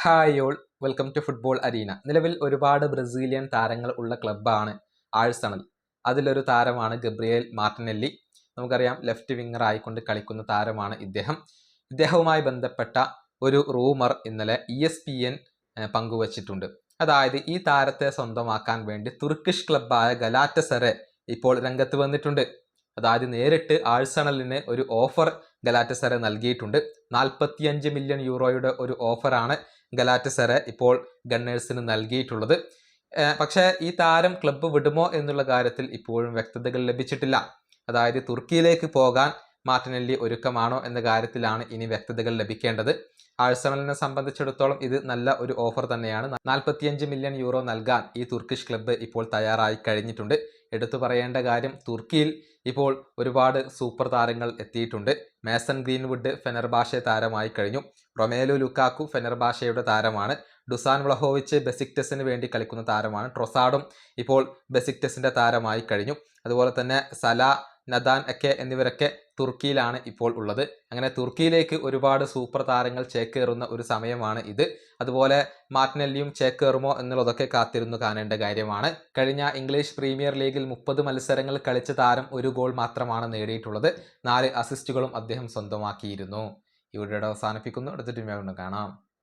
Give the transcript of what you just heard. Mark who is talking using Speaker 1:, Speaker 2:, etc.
Speaker 1: Hi all, welcome to football arena. നിലവിൽ ഒരുപാട് Brazilian താരങ്ങൾ ഉള്ള ക്ലബ്ബാണ് ആഴ്സണൽ. അതിലൊരു താരമാണ് ഗബ്രിയേൽ മാർട്ടിനെല്ലി. നമുക്കറിയാം, ലെഫ്റ്റ് വിങ്ങർ ആയിക്കൊണ്ട് കളിക്കുന്ന താരമാണ് ഇദ്ദേഹം. ഇദ്ദേഹവുമായി ബന്ധപ്പെട്ട ഒരു റൂമർ ഇന്നലെ ESPN പങ്കുവച്ചിട്ടുണ്ട്. അതായത് ഈ താരത്തെ സ്വന്തമാക്കാൻ വേണ്ടി തുർക്കിഷ് ക്ലബ്ബായ ഗലാറ്റസറെ ഇപ്പോൾ രംഗത്ത് വന്നിട്ടുണ്ട്. അതായത് നേരിട്ട് ആഴ്സണലിന് ഒരു ഓഫർ ഗലാറ്റസറെ നൽകിയിട്ടുണ്ട്. 45 മില്യൺ യൂറോയുടെ ഒരു ഓഫറാണ് ഗലാറ്റസറെ ഇപ്പോൾ ഗണ്ണേഴ്സിന് നൽകിയിട്ടുള്ളത്. പക്ഷേ ഈ താരം ക്ലബ്ബ് വിടുമോ എന്നുള്ള കാര്യത്തിൽ ഇപ്പോഴും വ്യക്തതകൾ ലഭിച്ചിട്ടില്ല. അതായത് തുർക്കിയിലേക്ക് പോകാൻ മാർട്ടിനെല്ലി ഒരുക്കമാണോ എന്ന കാര്യത്തിലാണ് ഇനി വ്യക്തതകൾ ലഭിക്കേണ്ടത്. ആഴ്സണലിനെ സംബന്ധിച്ചിടത്തോളം ഇത് നല്ല ഒരു ഓഫർ തന്നെയാണ്. 45 മില്യൺ യൂറോ നൽകാൻ ഈ തുർക്കിഷ് ക്ലബ്ബ് ഇപ്പോൾ തയ്യാറായി കഴിഞ്ഞിട്ടുണ്ട്. എടുത്തു പറയേണ്ട കാര്യം, തുർക്കിയിൽ ഇപ്പോൾ ഒരുപാട് സൂപ്പർ താരങ്ങൾ എത്തിയിട്ടുണ്ട്. മേസൺ ഗ്രീൻവുഡ് ഫെനർബാഷെ താരമായി കഴിഞ്ഞു. റൊമേലു ലുക്കാക്കു ഫെനർബാഷയുടെ താരമാണ്. ഡുസാൻ വ്ളഹോവിച്ച് ബെസിക്ടസിന് വേണ്ടി കളിക്കുന്ന താരമാണ്. ട്രൊസാഡും ഇപ്പോൾ ബെസിക്ടസിന്റെ താരമായി കഴിഞ്ഞു. അതുപോലെ തന്നെ സല, നദാൻ ഒക്കെ എന്നിവരൊക്കെ തുർക്കിയിലാണ് ഇപ്പോൾ ഉള്ളത്. അങ്ങനെ തുർക്കിയിലേക്ക് ഒരുപാട് സൂപ്പർ താരങ്ങൾ ചേക്കേറുന്ന ഒരു സമയമാണ് ഇത്. അതുപോലെ മാർട്ടിനെല്ലിയും ചേക്കേറുമോ എന്നുള്ളതൊക്കെ കാത്തിരുന്നു കാണേണ്ട കാര്യമാണ്. കഴിഞ്ഞ ഇംഗ്ലീഷ് പ്രീമിയർ ലീഗിൽ 30 മത്സരങ്ങൾ കളിച്ച താരം 1 ഗോൾ മാത്രമാണ് നേടിയിട്ടുള്ളത്. 4 അസിസ്റ്റുകളും അദ്ദേഹം സ്വന്തമാക്കിയിരുന്നു. ഈ വീഡിയോയുടെ അവസാനിപ്പിക്കുന്നു. അടുത്ത ടീം കാണാം.